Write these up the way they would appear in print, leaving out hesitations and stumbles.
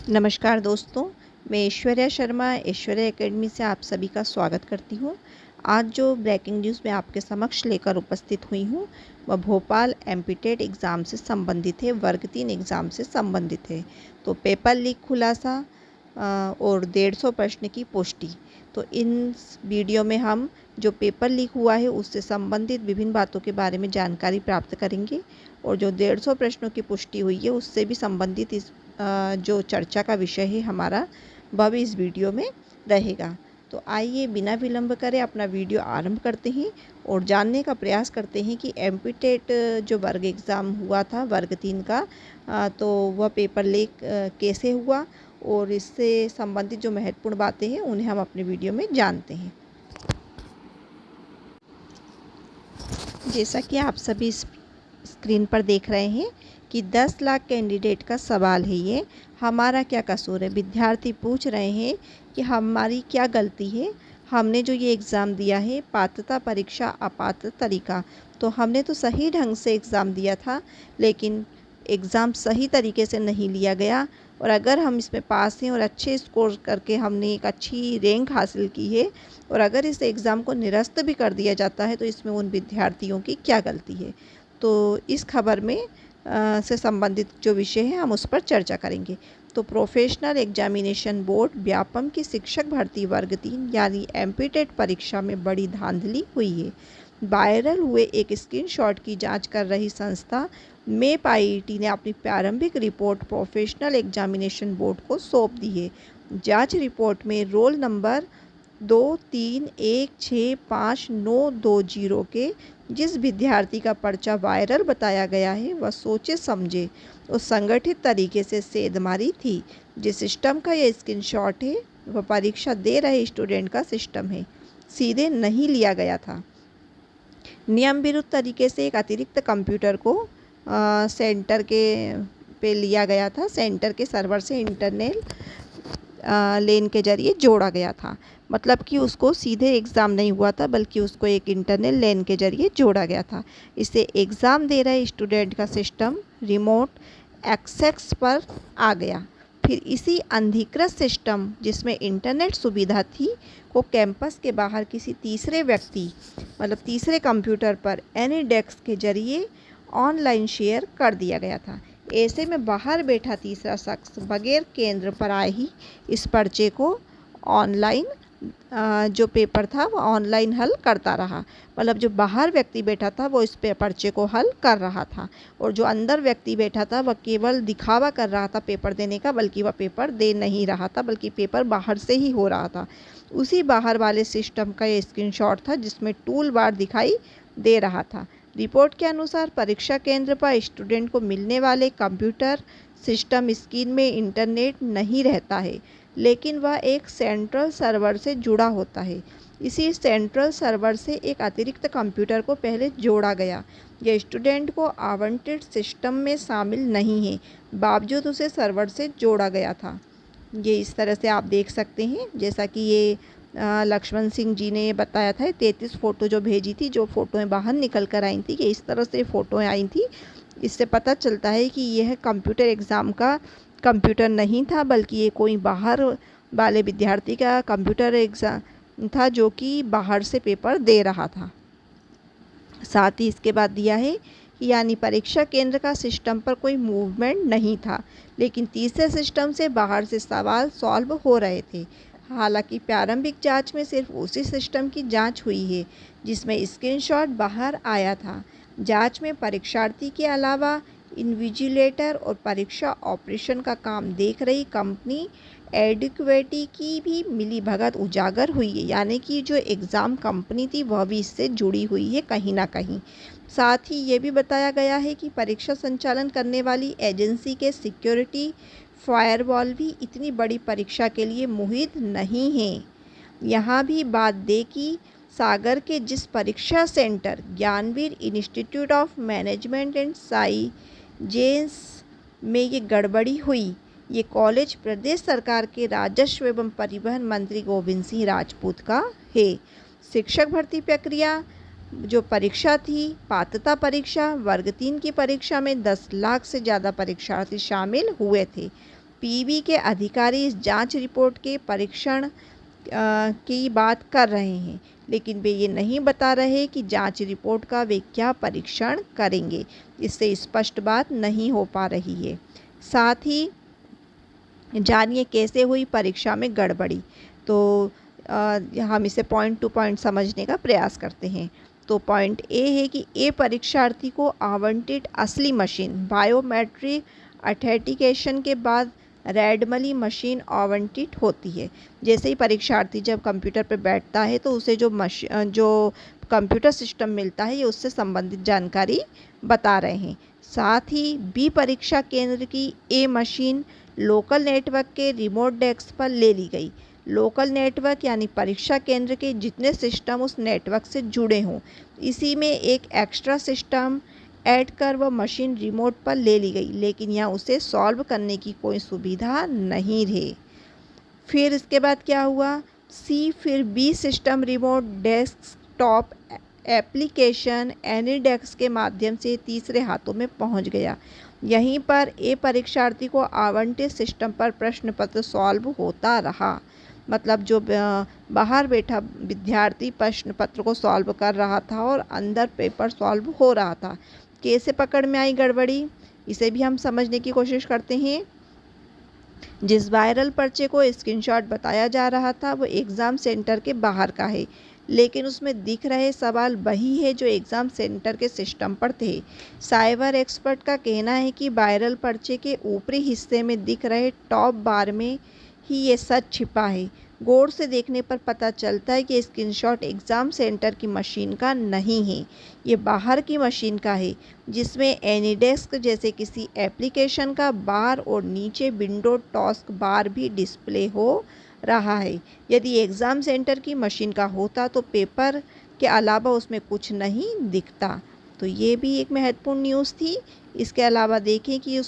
नमस्कार दोस्तों, मैं ऐश्वर्या शर्मा ऐश्वर्या एकेडमी से आप सभी का स्वागत करती हूँ। आज जो ब्रेकिंग न्यूज़ मैं आपके समक्ष लेकर उपस्थित हुई हूँ वह भोपाल एमपीटेट एग्ज़ाम से संबंधित है, वर्ग 3 एग्ज़ाम से संबंधित है। तो पेपर लीक खुलासा और 150 प्रश्न की पुष्टि। तो इन वीडियो में हम जो पेपर लीक हुआ है उससे संबंधित विभिन्न बातों के बारे में जानकारी प्राप्त करेंगे और जो 150 प्रश्नों की पुष्टि हुई है उससे भी संबंधित इस जो चर्चा का विषय है हमारा वह भी इस वीडियो में रहेगा। तो आइए बिना विलंब करे अपना वीडियो आरंभ करते हैं और जानने का प्रयास करते हैं कि एमपीटेट जो वर्ग एग्ज़ाम हुआ था वर्ग 3 का, तो वह पेपर लीक कैसे हुआ और इससे संबंधित जो महत्वपूर्ण बातें हैं उन्हें हम अपने वीडियो में जानते हैं। जैसा कि आप सभी स्क्रीन पर देख रहे हैं कि 10 लाख कैंडिडेट का सवाल है ये, हमारा क्या कसूर है। विद्यार्थी पूछ रहे हैं कि हमारी क्या गलती है, हमने जो ये एग्ज़ाम दिया है पात्रता परीक्षा अपात्र तरीका, तो हमने तो सही ढंग से एग्ज़ाम दिया था लेकिन एग्ज़ाम सही तरीके से नहीं लिया गया और अगर हम इसमें पास हैं और अच्छे स्कोर करके हमने एक अच्छी रैंक हासिल की है और अगर इस एग्ज़ाम को निरस्त भी कर दिया जाता है तो इसमें उन विद्यार्थियों की क्या गलती है। तो इस खबर में से संबंधित जो विषय है हम उस पर चर्चा करेंगे। तो प्रोफेशनल एग्जामिनेशन बोर्ड व्यापम की शिक्षक भर्ती वर्ग 3 यानी एमपीटेट परीक्षा में बड़ी धांधली हुई है। वायरल हुए एक स्क्रीनशॉट की जांच कर रही संस्था मेप आईआईटी ने अपनी प्रारंभिक रिपोर्ट प्रोफेशनल एग्जामिनेशन बोर्ड को सौंप दी है। जांच रिपोर्ट में रोल नंबर 23165920 के जिस विद्यार्थी का पर्चा वायरल बताया गया है वह सोचे समझे और संगठित तरीके से सेंधमारी थी। जिस सिस्टम का यह स्क्रीनशॉट है वह परीक्षा दे रहे स्टूडेंट का सिस्टम है, सीधे नहीं लिया गया था। नियम विरुद्ध तरीके से एक अतिरिक्त कंप्यूटर को सेंटर के पे लिया गया था, सेंटर के सर्वर से इंटरनेट लेन के जरिए जोड़ा गया था। मतलब कि उसको सीधे एग्ज़ाम नहीं हुआ था बल्कि उसको एक इंटरनेट लेन के जरिए जोड़ा गया था। इससे एग्ज़ाम दे रहे स्टूडेंट का सिस्टम रिमोट एक्सेस पर आ गया। फिर इसी अनधिकृत सिस्टम जिसमें इंटरनेट सुविधा थी को कैंपस के बाहर किसी तीसरे व्यक्ति मतलब तीसरे कंप्यूटर पर एनी डेस्क के जरिए ऑनलाइन शेयर कर दिया गया था। ऐसे में बाहर बैठा तीसरा शख्स बगैर केंद्र पर आए ही इस पर्चे को ऑनलाइन जो पेपर था वो ऑनलाइन हल करता रहा। मतलब जो बाहर व्यक्ति बैठा था वो इस पर्चे को हल कर रहा था और जो अंदर व्यक्ति बैठा था वह केवल दिखावा कर रहा था पेपर देने का, बल्कि वह पेपर दे नहीं रहा था बल्कि पेपर बाहर से ही हो रहा था। उसी बाहर वाले सिस्टम का ये स्क्रीनशॉट था जिसमें टूल बार दिखाई दे रहा था। रिपोर्ट के अनुसार परीक्षा केंद्र पर स्टूडेंट को मिलने वाले कंप्यूटर सिस्टम स्क्रीन में इंटरनेट नहीं रहता है लेकिन वह एक सेंट्रल सर्वर से जुड़ा होता है। इसी सेंट्रल सर्वर से एक अतिरिक्त कंप्यूटर को पहले जोड़ा गया। यह स्टूडेंट को आवंटित सिस्टम में शामिल नहीं है, बावजूद उसे सर्वर से जोड़ा गया था। ये इस तरह से आप देख सकते हैं, जैसा कि ये लक्ष्मण सिंह जी ने बताया था। 33 फ़ोटो जो भेजी थी, जो फ़ोटोएँ बाहर निकल कर आई थी, ये इस तरह से फ़ोटोएँ आई थी। इससे पता चलता है कि यह कंप्यूटर एग्ज़ाम का कंप्यूटर नहीं था बल्कि ये कोई बाहर वाले विद्यार्थी का कंप्यूटर एग्ज़ाम था जो कि बाहर से पेपर दे रहा था। साथ ही इसके बाद दिया है कि यानी परीक्षा केंद्र का सिस्टम पर कोई मूवमेंट नहीं था लेकिन तीसरे सिस्टम से बाहर से सवाल सॉल्व हो रहे थे। हालांकि प्रारंभिक जांच में सिर्फ उसी सिस्टम की जांच हुई है जिसमें स्क्रीनशॉट बाहर आया था। जांच में परीक्षार्थी के अलावा इन्विजिलेटर और परीक्षा ऑपरेशन का काम देख रही कंपनी एडिक्वेटी की भी मिलीभगत उजागर हुई है, यानी कि जो एग्ज़ाम कंपनी थी वह भी इससे जुड़ी हुई है कहीं ना कहीं। साथ ही ये भी बताया गया है कि परीक्षा संचालन करने वाली एजेंसी के सिक्योरिटी फायरवॉल भी इतनी बड़ी परीक्षा के लिए मुहित नहीं है। यहाँ भी बात दे कि सागर के जिस परीक्षा center Gyanveer institute of management and science में ये गड़बड़ी हुई, ये कॉलेज प्रदेश सरकार के राजस्व एवं परिवहन मंत्री गोविंद सिंह राजपूत का है। शिक्षक भर्ती प्रक्रिया जो परीक्षा थी, पात्रता परीक्षा वर्ग 3 की परीक्षा में 10 लाख से ज़्यादा परीक्षार्थी शामिल हुए थे। पीवी के अधिकारी इस जांच रिपोर्ट के परीक्षण की बात कर रहे हैं, लेकिन वे ये नहीं बता रहे कि जांच रिपोर्ट का वे क्या परीक्षण करेंगे। इससे स्पष्ट बात नहीं हो पा रही है। साथ ही जानिए कैसे हुई परीक्षा में गड़बड़ी। तो हम इसे पॉइंट टू पॉइंट समझने का प्रयास करते हैं। तो पॉइंट ए है कि ए परीक्षार्थी को आवंटित असली मशीन बायोमेट्रिक ऑथेंटिकेशन के बाद रैंडमली मशीन आवंटित होती है। जैसे ही परीक्षार्थी जब कंप्यूटर पर बैठता है तो उसे जो कंप्यूटर सिस्टम मिलता है ये उससे संबंधित जानकारी बता रहे हैं। साथ ही बी परीक्षा केंद्र की ए मशीन लोकल नेटवर्क के रिमोट डेस्क पर ले ली गई। लोकल नेटवर्क यानी परीक्षा केंद्र के जितने सिस्टम उस नेटवर्क से जुड़े हों, इसी में एक एक्स्ट्रा सिस्टम ऐड कर वह मशीन रिमोट पर ले ली गई, लेकिन यहाँ उसे सॉल्व करने की कोई सुविधा नहीं रही। फिर इसके बाद क्या हुआ, फिर बी system remote desktop application AnyDesk के माध्यम से तीसरे हाथों में पहुंच गया। यहीं पर ए परीक्षार्थी को आवंटित सिस्टम पर प्रश्न पत्र सॉल्व होता रहा। मतलब जो बाहर बैठा विद्यार्थी प्रश्न पत्र को सॉल्व कर रहा था और अंदर पेपर सॉल्व हो रहा था। कैसे पकड़ में आई गड़बड़ी, इसे भी हम समझने की कोशिश करते हैं। जिस वायरल पर्चे को स्क्रीनशॉट बताया जा रहा था वो एग्ज़ाम सेंटर के बाहर का है, लेकिन उसमें दिख रहे सवाल वही है जो एग्ज़ाम सेंटर के सिस्टम पर थे। साइबर एक्सपर्ट का कहना है कि वायरल पर्चे के ऊपरी हिस्से में दिख रहे टॉप बार में ही ये सच छिपा है। गौर से देखने पर पता चलता है कि स्क्रीनशॉट एग्ज़ाम सेंटर की मशीन का नहीं है, ये बाहर की मशीन का है, जिसमें एनीडेस्क जैसे किसी एप्लीकेशन का बार और नीचे विंडो टास्क बार भी डिस्प्ले हो रहा है। यदि एग्ज़ाम सेंटर की मशीन का होता तो पेपर के अलावा उसमें कुछ नहीं दिखता। तो ये भी एक महत्वपूर्ण न्यूज़ थी। इसके अलावा देखें कि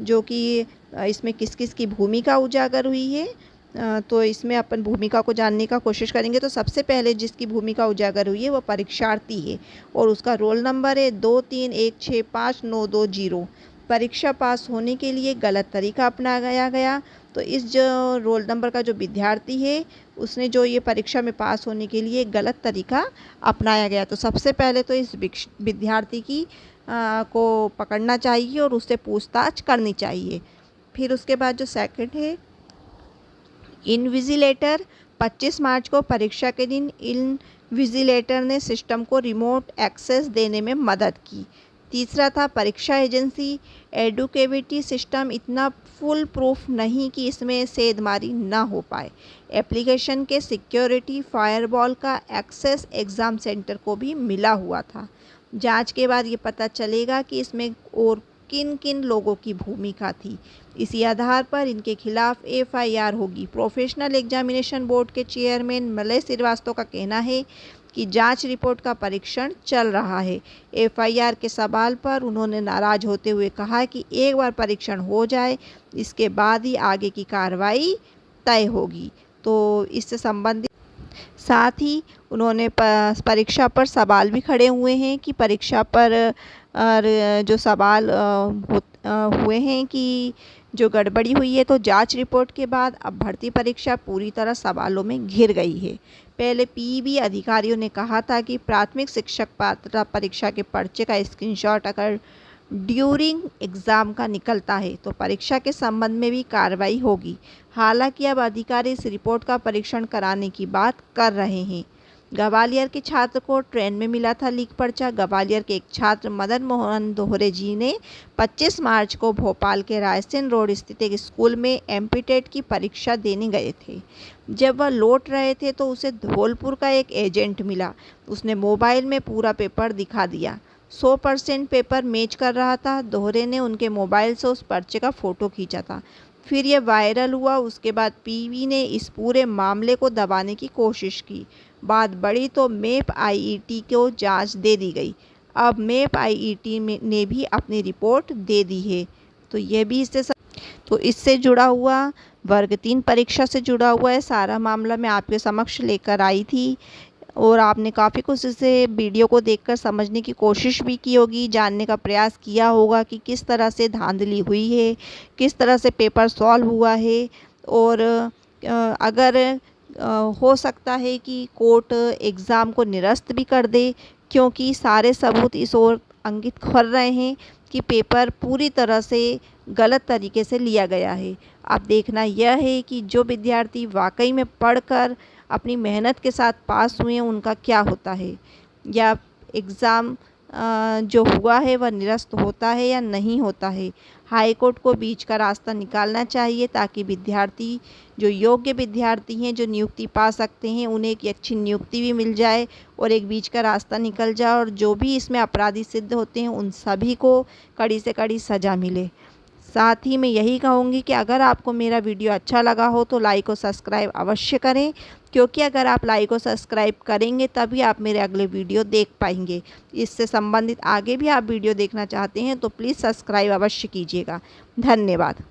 जो कि इसमें किस किस की भूमिका उजागर हुई है। तो इसमें अपन भूमिका को जानने का कोशिश करेंगे। तो सबसे पहले जिसकी भूमिका उजागर हुई है वो परीक्षार्थी है और उसका रोल नंबर है 23165920। परीक्षा पास होने के लिए गलत तरीका अपनाया गया। तो इस जो रोल नंबर का जो विद्यार्थी है उसने जो ये परीक्षा में पास होने के लिए गलत तरीका अपनाया गया। तो सबसे पहले तो इस विद्यार्थी की को पकड़ना चाहिए और उससे पूछताछ करनी चाहिए। फिर उसके बाद जो सेकंड है, इनविजिलेटर 25 मार्च को परीक्षा के दिन इनविजिलेटर ने सिस्टम को रिमोट एक्सेस देने में मदद की। तीसरा था परीक्षा एजेंसी एडुकेविटी सिस्टम इतना फुल प्रूफ नहीं कि इसमें सेधमारी ना हो पाए। एप्लीकेशन के सिक्योरिटी फायरवॉल का एक्सेस एग्ज़ाम सेंटर को भी मिला हुआ था। जांच के बाद ये पता चलेगा कि इसमें और किन किन लोगों की भूमिका थी। इसी आधार पर इनके खिलाफ एफआईआर होगी। प्रोफेशनल एग्जामिनेशन बोर्ड के चेयरमैन मलय श्रीवास्तव का कहना है कि जांच रिपोर्ट का परीक्षण चल रहा है। एफआईआर के सवाल पर उन्होंने नाराज होते हुए कहा कि एक बार परीक्षण हो जाए इसके बाद ही आगे की कार्रवाई तय होगी। तो इससे संबंधित साथ ही उन्होंने परीक्षा पर सवाल भी खड़े हुए हैं कि परीक्षा पर जो सवाल हुए हैं कि जो गड़बड़ी हुई है। तो जांच रिपोर्ट के बाद अब भर्ती परीक्षा पूरी तरह सवालों में घिर गई है। पहले पीईबी अधिकारियों ने कहा था कि प्राथमिक शिक्षक पात्रता परीक्षा के पर्चे का स्क्रीनशॉट अगर ड्यूरिंग एग्ज़ाम का निकलता है तो परीक्षा के संबंध में भी कार्रवाई होगी। हालांकि अब अधिकारी इस रिपोर्ट का परीक्षण कराने की बात कर रहे हैं। ग्वालियर के छात्र को ट्रेन में मिला था लीक पर्चा। ग्वालियर के एक छात्र मदन मोहन दोहरे जी ने 25 मार्च को भोपाल के रायसेन रोड स्थित एक स्कूल में एमपीटेट की परीक्षा देने गए थे। जब वह लौट रहे थे तो उसे धौलपुर का एक एजेंट मिला। उसने मोबाइल में पूरा पेपर दिखा दिया। 100% पेपर मैच कर रहा था। दोहरे ने उनके मोबाइल से उस पर्चे का फ़ोटो खींचा था। फिर यह वायरल हुआ। उसके बाद पीवी ने इस पूरे मामले को दबाने की कोशिश की। बात बढ़ी तो मैप आईईटी को जांच दे दी गई। अब मैप आईईटी ने भी अपनी रिपोर्ट दे दी है। तो यह भी इससे जुड़ा हुआ वर्ग 3 परीक्षा से जुड़ा हुआ है सारा मामला मैं आपके समक्ष लेकर आई थी। और आपने काफ़ी कुछ इसे वीडियो को देखकर समझने की कोशिश भी की होगी, जानने का प्रयास किया होगा कि किस तरह से धांधली हुई है, किस तरह से पेपर सॉल्व हुआ है। और अगर हो सकता है कि कोर्ट एग्ज़ाम को निरस्त भी कर दे, क्योंकि सारे सबूत इस ओर अंकित कर रहे हैं कि पेपर पूरी तरह से गलत तरीके से लिया गया है। अब देखना यह है कि जो विद्यार्थी वाकई में पढ़कर अपनी मेहनत के साथ पास हुए हैं उनका क्या होता है, या एग्ज़ाम जो हुआ है वह निरस्त होता है या नहीं होता है। हाई कोर्ट को बीच का रास्ता निकालना चाहिए, ताकि विद्यार्थी, जो योग्य विद्यार्थी हैं, जो नियुक्ति पा सकते हैं, उन्हें एक अच्छी नियुक्ति भी मिल जाए और एक बीच का रास्ता निकल जाए, और जो भी इसमें अपराधी सिद्ध होते हैं उन सभी को कड़ी से कड़ी सज़ा मिले। साथ ही मैं यही कहूँगी कि अगर आपको मेरा वीडियो अच्छा लगा हो तो लाइक और सब्सक्राइब अवश्य करें, क्योंकि अगर आप लाइक और सब्सक्राइब करेंगे तभी आप मेरे अगले वीडियो देख पाएंगे। इससे संबंधित आगे भी आप वीडियो देखना चाहते हैं तो प्लीज़ सब्सक्राइब अवश्य कीजिएगा। धन्यवाद।